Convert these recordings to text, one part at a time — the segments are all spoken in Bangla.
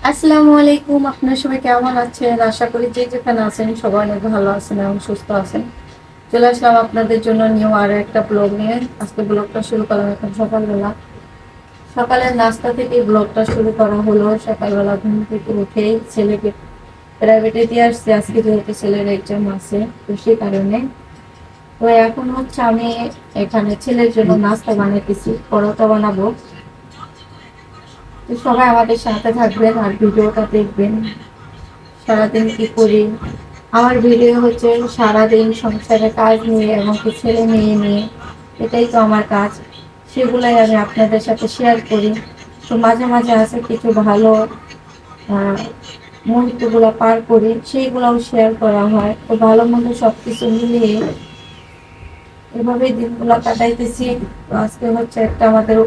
আসসালামু আলাইকুম। আপনার সবাই কেমন আছেন? আশা করি যে যেখানে আছেন সবাই অনেক ভালো আছেন এবং সুস্থ আছেন। চলে আসলাম আপনাদের জন্য নিউ আরো একটা ব্লগ নিয়ে। আজকে ব্লগটা শুরু করলাম এখন সকালবেলা। সকালের নাস্তা থেকে ব্লগটা শুরু করা হলো। সকালবেলা ঘুম থেকে উঠেই ছেলেকে প্রাইভেটে দিয়ে আসছি, আজকে যেহেতু ছেলের এক্সাম আছে তো সেই কারণে। তো এখন হচ্ছে আমি এখানে ছেলের জন্য নাস্তা বানাইতেছি, পরোটা বানাবো। তো সবাই আমাদের সাথে থাকবেন আর ভিডিওটা দেখবেন সারাদিন কি করি। আমার ভিডিও হচ্ছে সারাদিন সংসারে কাজ নিয়ে এবং কি ছেলে মেয়ে নিয়ে, এটাই তো আমার কাজ। সেগুলাই আমি আপনাদের সাথে শেয়ার করি। তো মাঝে মাঝে আছে কিছু ভালো মুহূর্তগুলো পার করি, সেইগুলোও শেয়ার করা হয়। তো ভালো মন্দ সব কিছু মিলিয়ে এভাবেই দিনগুলো কাটাইতেছি। তো আজকে হচ্ছে একটা আমাদের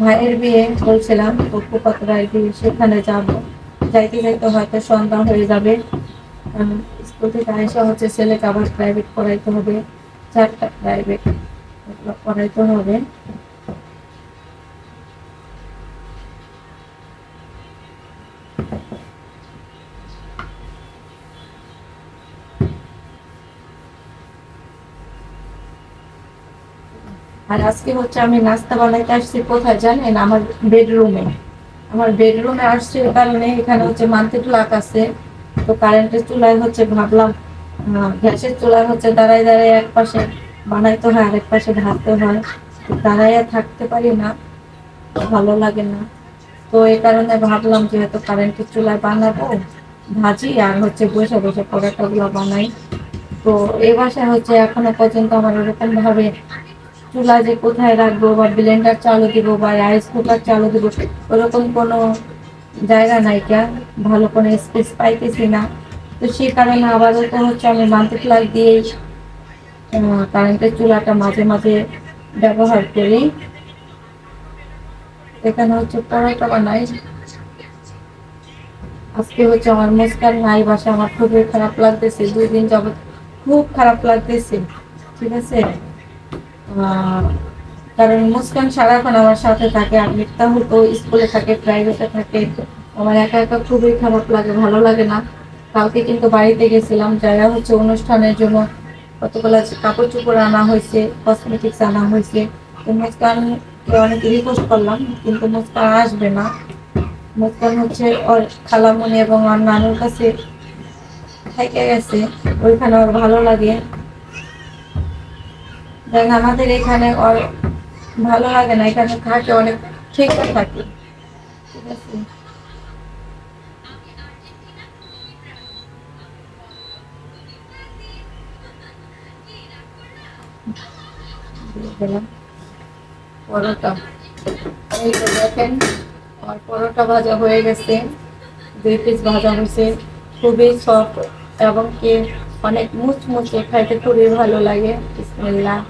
ভাইয়ের বিয়ে বলছিলাম, ফুফাতো বিয়ে, সেখানে যাব। যাইতে যাইতে হয়তো সন্ধ্যা হয়ে যাবে। স্কুল থেকে এসে হচ্ছে ছেলেকে আবার প্রাইভেট পড়াইতে হবে, 4টা প্রাইভেট পড়াইতে হবে। আর আজকে হচ্ছে আমি নাস্তা বানাইতে আসছি কোথায় জানেন? আমার বেডরুমে। আমার বেডরুমে আসছে এই কারণে, এখানে হচ্ছে মাল্টি প্লাগ আছে। তো কারেন্টের চুলায় হচ্ছে ভাবলাম গ্যাসের চুলায় হচ্ছে দাঁড়ায় দাঁড়ায় এক পাশে বানাইতে হয় আর এক পাশে ঢাকতে হয়। তো দাঁড়াইয়া থাকতে পারি না, ভালো লাগে না। তো এই কারণে ভাবলাম যেহেতু কারেন্টের চুলায় বানাবো, ভাজি আর হচ্ছে বসে বসে পরোটাগুলো বানাই। তো এই বাসায় হচ্ছে এখনো পর্যন্ত আমার এরকম ভাবে চুলা যে কোথায় রাখবো বা ব্লেন্ডার চালু দিব বা রাইস কুকার চালু দিব, ওরকম কোনো জায়গা নাই, কেন ভালো কোনো স্পেস পাইতেছি না। তো সেই কারণে আপাতত হচ্ছে আমি মাল্টি প্লাগ দিয়ে কারেন্টের চুলাটা মাঝে মাঝে ব্যবহার করি। এখানে হচ্ছে পরোটা বানাই। আজকে হচ্ছে আমার মুস্কান নাই বাসা, আমার খুবই খারাপ লাগতেছে, 2 দিন যাবত খুব খারাপ লাগতেছে। ঠিক আছে। আহ কারণ মুস্কান সারাক্ষণ আমার সাথে থাকে আর মিথ্যাহু তো স্কুলে থাকে, প্রাইভেটে থাকে। আমার একা একা খুবই খারাপ লাগে, ভালো লাগে না। কালকে কিন্তু বাড়িতে গেছিলাম, যারা হচ্ছে অনুষ্ঠানের জন্য কতগুলো কাপড় চোপড় আনা হয়েছে, কসমেটিক্স আনা হয়েছে। তো মুস্কানকে অনেক রিকোয়েস্ট করলাম, কিন্তু মুস্কান আসবে না। মুস্কান হচ্ছে ওর খালামণি এবং ওর নানুর কাছে থেকে গেছে, ওইখানে ওর ভালো লাগে। দেন আমাদের এখানে ওর ভালো লাগে না, এখানে থাকে অনেক ঠিক থাকে। ঠিক আছে। দিয়ে দিলাম পরোটা। এই তো দেখেন আমার পরোটা ভাজা হয়ে গেছে, 2 পিস ভাজা হয়েছে। খুবই সফট এবং কি অনেক মুচমুচে, খাইতে খুবই ভালো লাগে। বিসমিল্লাহ।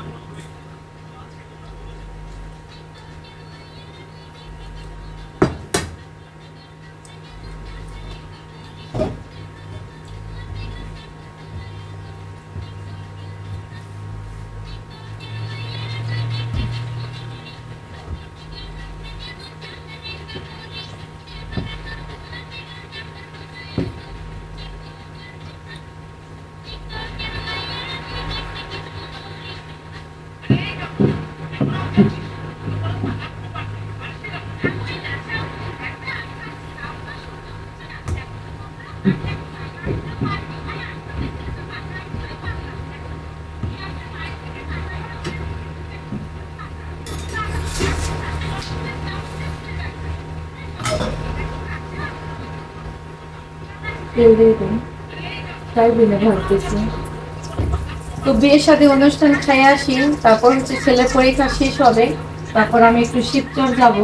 তেল দিয়ে দিন, ফ্রাই বিনে ভাজতেছি। তো বিয়ের সাথে অনুষ্ঠান খাই আসি, তারপর হচ্ছে ছেলের পরীক্ষা শেষ হবে। তারপর আমি একটু শিবচর যাব।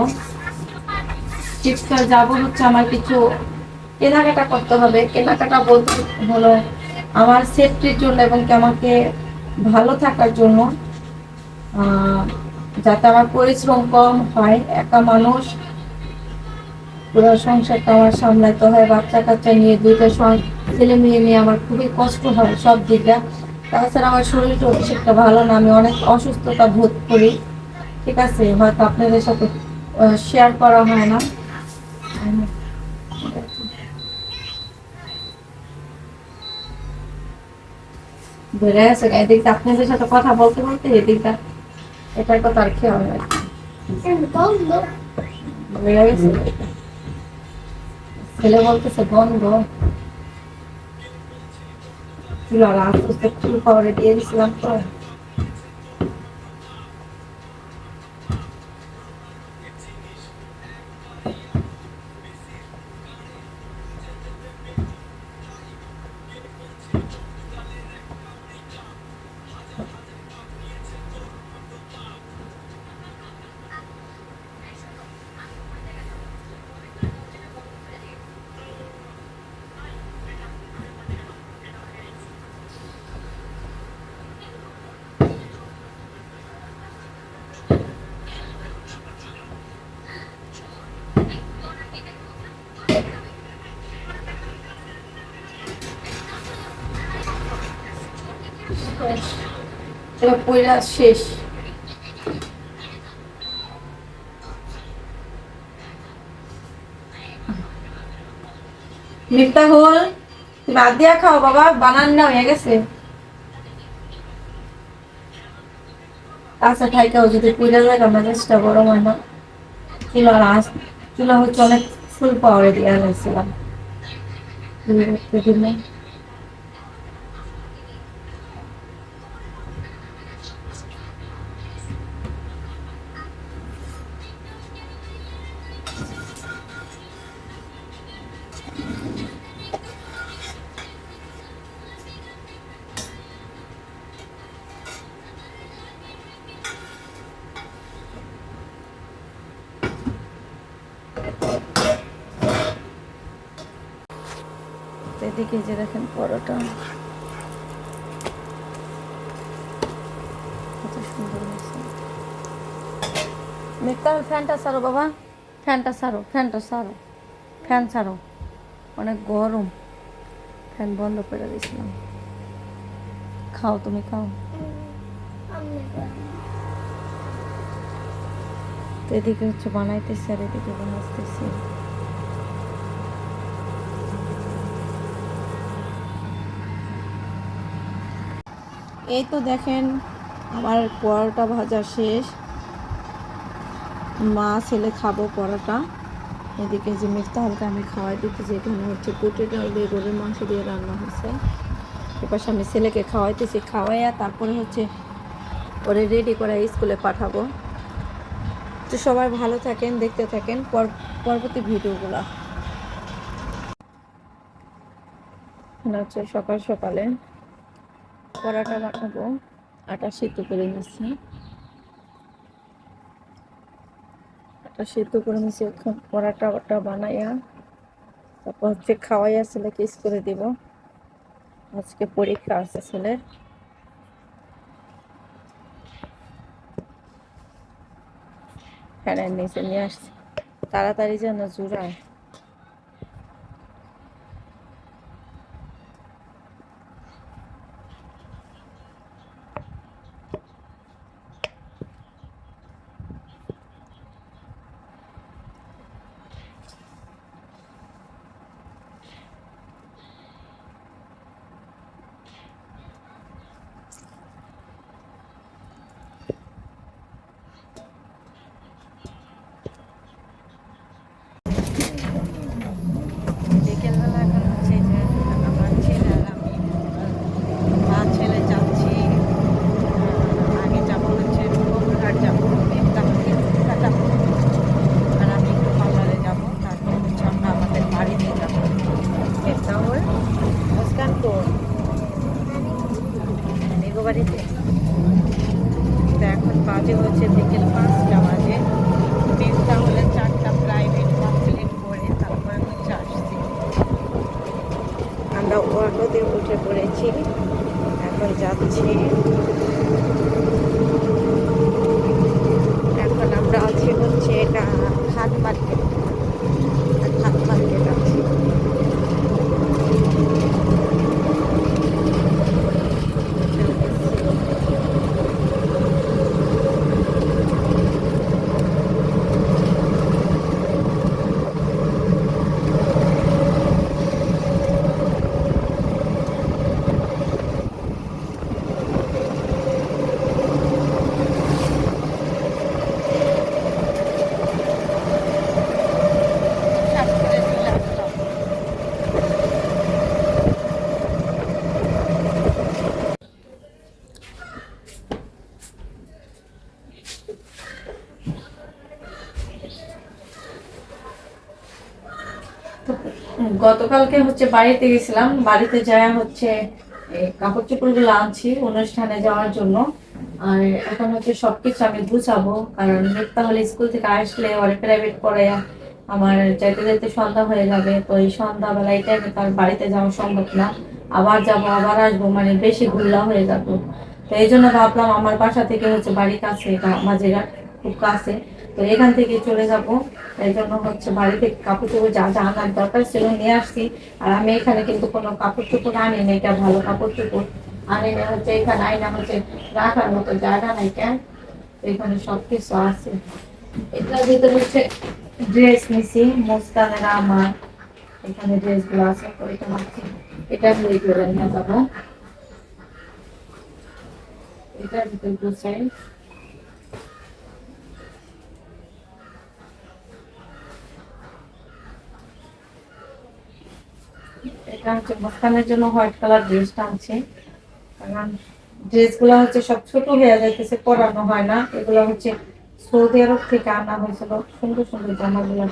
শিবচর যাব হচ্ছে আমার কিছু কেনাকাটা করতে হবে। কেনাকাটা বলতে হলো আমার সেফটির জন্য এবং কি আমাকে ভালো থাকার জন্য, আহ, যাতে আমার পরিশ্রম কম হয়। একা মানুষ, পুরো সংসারটা আমার সামলাতে হয়, বাচ্চা কাচ্চা নিয়ে, 2টা ছেলে মেয়ে নিয়ে আমার খুবই কষ্ট হয় সব দিকটা। তাছাড়া আমার শরীরটা বেশি একটা ভালো না, আমি অনেক অসুস্থতা বোধ করি। ঠিক আছে, হয়তো আপনাদের সাথে শেয়ার করা হয় না। ধরে আছে এদিকটা আপনাদের সাথে কথা বলতে বলতে এদিকটা এটার কথা আর খেয়াল নাই ধরে গেছে ছেলে বলতেছে বন্ধ চুলার আস্তে আস্তে ফুল পাওয়ারে দিয়ে দিছিলাম তো এটা পয়লা শেষ মিফতাহুল তুমি ভাত দিয়া খাও বাবা বানান না হয়ে গেছে আচ্ছা ঠাইকাও যদি পয়লা জায়গা মেজাজটা গরম হয় না চুলার আঁচ চুলা হচ্ছে অনেক ফুল পাওয়ারে দিয়ে আনাইছিলাম এদিকে যে দেখেন পরোটা কত সুন্দর হয়েছে মিফতাহুল ফ্যানটা ছাড়ো বাবা ফ্যানটা ছাড়ো ফ্যান ছাড়ো অনেক গরম ফ্যান বন্ধ করে দিয়েছিলাম খাও তুমি খাও তো এদিকে হচ্ছে বানাইতেছি আর এদিকে বানাইতেছি এই তো দেখেন আমার পরোটা ভাজা শেষ মা ছেলে খাবো পরোটা এদিকে যে মিফতাহুলকে আমি খাওয়াই দিতেছি এখানে হচ্ছে কুটি ডাল দিয়ে গরুর মাংস দিয়ে রান্না হয়েছে এপাশে আমি ছেলেকে খাওয়াইতেছি খাওয়াইয়া তারপরে হচ্ছে ওরে রেডি করে স্কুলে পাঠাবো তো সবাই ভালো থাকেন দেখতে থাকেন পরবর্তী ভিডিওগুলো হচ্ছে সকাল সকালে পরোটা বানাবো আটা সিদ্ধ করে নিচ্ছি সিদ্ধ করে নিচ্ছি এখন পরোটা বানাইয়া তারপর হচ্ছে খাওয়াইয়া ছেলেকে স্কুলে দিব আজকে পরীক্ষা আছে ছেলের ফ্যানের নিচে নিয়ে আসছি তাড়াতাড়ি যেন জুড়ায় বাড়িতে তো এখন বাজে হচ্ছে বিকেল 5টা বাজে মিফতাহুলের 4টা প্রাইভেট কমপ্লিট করে তারপরে হচ্ছে আসছি আমরা অটোতে উঠে পড়েছি এখন যাচ্ছি এখন আমরা আছি হচ্ছে এটা খান মার্কেট আছি তো গতকালকে হচ্ছে বাড়িতে গেছিলাম, বাড়িতে যাওয়া হচ্ছে এই কাপড় চোপড় গুলো আনছি অনুষ্ঠানে যাওয়ার জন্য। আর এখন হচ্ছে সবকিছু আমি গুছাবো, কারণ তাহলে স্কুল থেকে আসলে ওর প্রাইভেট পড়ে আমার যাইতে যাইতে সন্ধ্যা হয়ে যাবে। তো এই সন্ধ্যাবেলা এই টাইমে তার বাড়িতে যাওয়া সম্ভব না, আবার যাব আবার আসবো, মানে বেশি ঘুরলা হয়ে যাবো। তো এই জন্য ভাবলাম আমার বাসা থেকে হচ্ছে বাড়ি কাছে, এটা মাঝেরহাট খুব কাছে, তো এখান থেকে চলে যাব। এই জন্য হচ্ছে বাড়িতে কাপড় চোপড় যা যা আনার দরকার ছিল নিয়ে আসছি। আর আমি এখানে কিন্তু কোনো কাপড় চোপড় আনিনি, এটা ভালো কাপড় চোপড় আনিনি, হচ্ছে এখানে আইনা হচ্ছে রাখার মতো জায়গা নাই কেন, এখানে সবকিছু আছে। এটার ভিতরে হচ্ছে ড্রেস নিছি মুস্কানের আমার, এখানে ড্রেস গুলো আছে, তো এটা হচ্ছে এটা নিয়ে করে নিয়ে যাবো। এটার ভিতরে গুছাই, এটা হচ্ছে মুস্কানের জন্য হোয়াইট কালার ড্রেসটা আনছি, কারণ ড্রেসগুলো হচ্ছে সব ছোট হয়ে যাইতেছে, পরানো হয় না। এগুলো হচ্ছে সৌদি আরব থেকে আনা হয়েছিল, সুন্দর সুন্দর জামাগুলো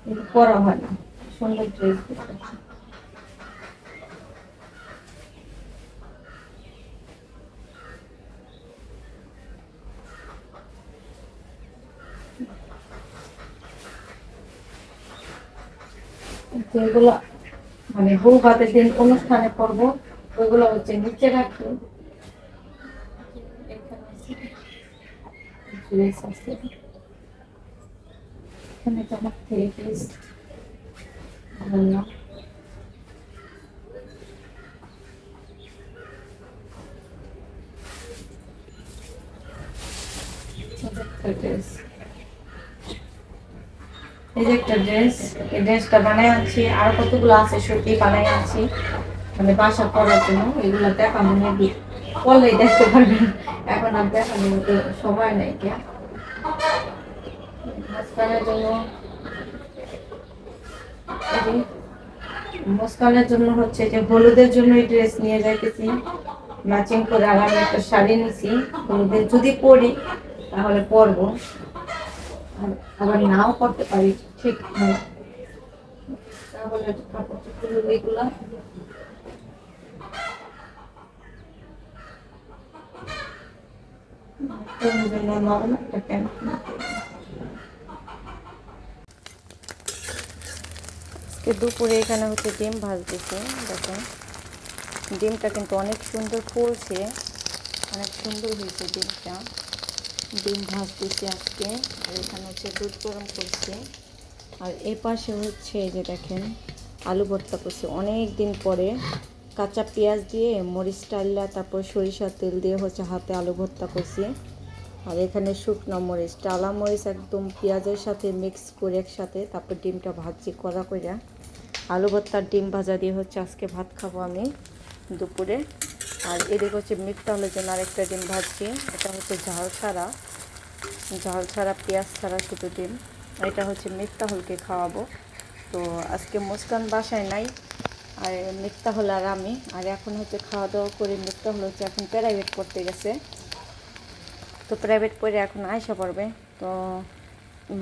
কিন্তু পরা হয় না, সুন্দর ড্রেস। যেগুলো মানে বউ ভাতের দিন অনুষ্ঠানে করবো ওইগুলো হচ্ছে নিচে রাখি। ড্রেস আছে এখানে, তো আমার থ্রি পিস বললাম, ড্রেস, এই যে একটা ড্রেস, এই ড্রেসটা বানাই আনছি, আর কতগুলো আছে সুতি বানাই আনছি, মানে বাসা করার জন্য। এগুলো দেখানো নেবি পরলেই দেখতে পারবেন, এখন আর দেখানোর মতো সময় নেই। কে মুস্কানের জন্য, এই যে মুস্কানের জন্য হচ্ছে যে হলুদের জন্য এই ড্রেস নিয়ে যাইতেছি ম্যাচিং করে। আর আমি একটা শাড়ি নিছি হলুদের, যদি পরি তাহলে পরবো, আবার নাও করতে পারি, ঠিক নয়। তাহলে কাপড় চোপড় এগুলা জন্য নরম একটা প্যান্ট। আজকে দুপুরে এখানে হচ্ছে ডিম ভাজতেছে, দেখুন ডিমটা কিন্তু অনেক সুন্দর ফুলছে, অনেক সুন্দর হয়েছে ডিমটা। ডিম ভাজতেছি আজকে, আর এখানে হচ্ছে দুধ গরম করছে। আর এই পাশে হচ্ছে এই যে দেখেন আলু ভর্তা করছে অনেক দিন পরে, কাঁচা পেঁয়াজ দিয়ে মরিচ টাল্লা, তারপর সরিষার তেল দিয়ে হচ্ছে হাতে আলু ভর্তা করছি। আর এখানে শুকনো মরিচ, টালা মরিচ একদম পেঁয়াজের সাথে মিক্স করে একসাথে, তারপর ডিমটা ভাজি করা করে আলু ভর্তার ডিম ভাজা দিয়ে হচ্ছে আজকে ভাত খাবো আমি দুপুরে। আর এদিকে হচ্ছে মিফতাহুলের জন্য আরেকটা ডিম ভাজছি, এটা হচ্ছে ঝাল ছাড়া পেঁয়াজ ছাড়া শুধু ডিম, এটা হচ্ছে মিফতাহুলকে খাওয়াবো। তো আজকে মুস্কান বাসায় নাই, আর মিফতাহুল আর আমি, আর এখন হচ্ছে খাওয়া দাওয়া করে মিফতাহুল হচ্ছে এখন প্রাইভেট পড়তে গেছে, তো প্রাইভেট পড়ে এখন আয়সা পড়বে। তো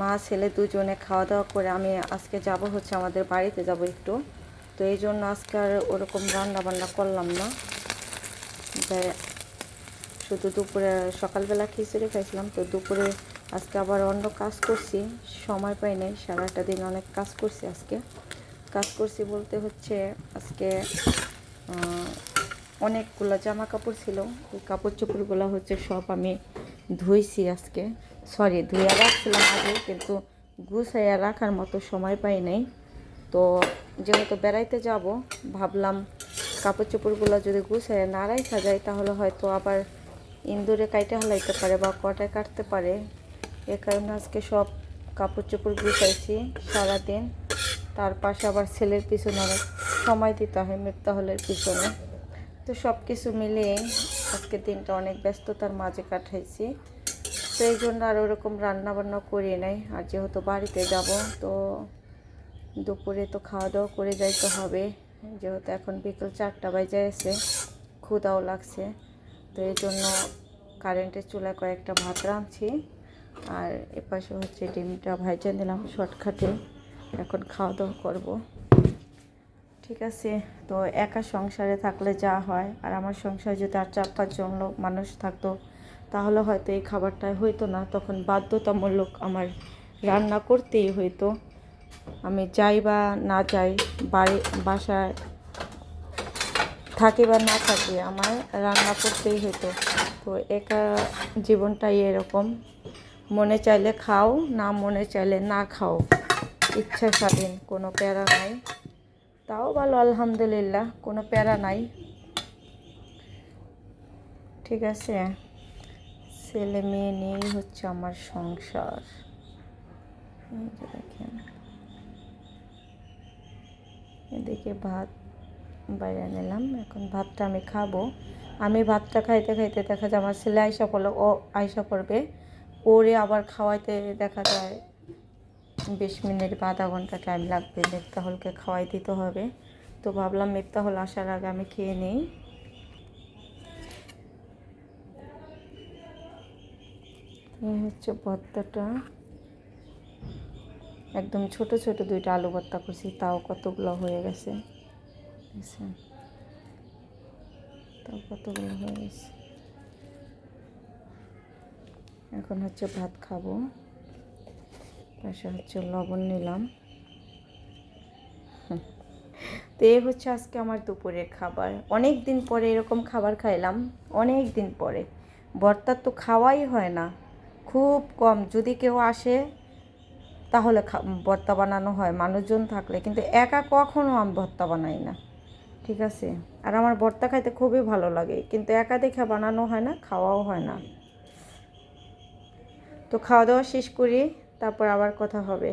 মা ছেলে দুজনে খাওয়া দাওয়া করে আমি আজকে যাব হচ্ছে আমাদের বাড়িতে যাব একটু, তো এই জন্য আজকে আর ওরকম রান্না বান্না করলাম না, যে শুধু দুপুরে সকালবেলা খিচুড়ি খাইছিলাম। তো দুপুরে আজকে আবার অন্য কাজ করছি, সময় পাই নাই, সারাটা দিন অনেক কাজ করছি। আজকে কাজ করছি বলতে হচ্ছে আজকে অনেকগুলো জামা কাপড় ছিল, ওই কাপড় চোপড়গুলো হচ্ছে সব আমি ধুইছি আজকে, সরি ধুয়ে রাখছিলাম আগে, কিন্তু গুছাইয়া রাখার মতো সময় পাই নাই। তো যেহেতু বেড়াইতে যাব, ভাবলাম কাপড় চোপড়গুলো যদি গুছাইয়া না রাখা যায় তাহলে হয়তো আবার ইন্দুরে কাইটে হালাইতে পারে বা কটায় কাটতে পারে, এ কারণে আজকে সব কাপড় চোপড় গুছাইছি সারাদিন। তার পাশে আবার ছেলের পিছনে অনেক সময় দিতে হয় মিফতাহুলের পিছনে, তো সব কিছু মিলিয়ে আজকের দিনটা অনেক ব্যস্ততার মাঝে কাটাইছি। তো এই জন্য আর ওরকম রান্নাবান্না করি নাই, আর যেহেতু বাড়িতে যাব তো দুপুরে তো খাওয়া দাওয়া করে যাইতে হবে, যেহেতু এখন বিকেল 4টা বাজে এসে ক্ষুধাও লাগছে। তো এই জন্য কারেন্টের চুলায় কয়েকটা ভাত রাঁধছি, আর এপাশে হচ্ছে ডিমটা ভাজা নিলাম শর্টকাটে। এখন খাওয়া দাওয়া করবো। ঠিক আছে, তো একা সংসারে থাকলে যা হয়, আর আমার সংসারে যদি আর 4-5 জন লোক মানুষ থাকতো তাহলে হয়তো এই খাবারটা হইতো না, তখন বাধ্যতামূলক আমার রান্না করতেই হইতো। আমি যাই বা না যাই, বাসায় থাকি বা না থাকি, আমার রান্না করতেই হতো। তো একা জীবনটাই এরকম, মনে চাইলে খাও, না মনে চাইলে না খাও, ইচ্ছা স্বাধীন, কোনো প্যারা নাই। তাও ভালো, আলহামদুলিল্লাহ, কোনো প্যারা নাই। ঠিক আছে, ছেলে মেয়ে নিয়েই হচ্ছে আমার সংসার। এই যে দেখেন, এদিকে ভাত বাইরে নিলাম, এখন ভাতটা আমি খাবো। আমি ভাতটা খাইতে খাইতে দেখা যায় আমার ছেলে আইসা পড়লো, ও আইসা পড়বে, ওরে আবার খাওয়াইতে দেখা যায় 20 মিনিট বা আধা ঘন্টা টাইম লাগবে, মিফতাহুলকে খাওয়াই দিতে হবে। তো ভাবলাম মিফতাহুল আসার আগে আমি খেয়ে নিই। এই হচ্ছে ভর্তাটা, একদম ছোট ছোট 2টা আলু ভর্তা করছি, তাও কতগুলো হয়ে গেছে, তাও কতগুলো হয়ে গেছে। এখন হচ্ছে ভাত খাবো, পাশে হচ্ছে লবণ নিলাম। তো এই হচ্ছে আজকে আমার দুপুরের খাবার। অনেক দিন পরে এরকম খাবার খাইলাম, অনেক দিন পরে। ভর্তা তো খাওয়াই হয় না, খুব কম, যদি কেউ আসে তাহলে ভর্তা বানানো হয় মানুষজন থাকলে, কিন্তু একা কখনো আমি ভর্তা বানাই না। ঠিক আছে, আর আমার ভর্তা খাইতে খুবই ভালো লাগে, কিন্তু একা দেখে বানানো হয় না, খাওয়াও হয় না। তো খাওয়া দাওয়া শেষ করি, তারপর আবার কথা হবে।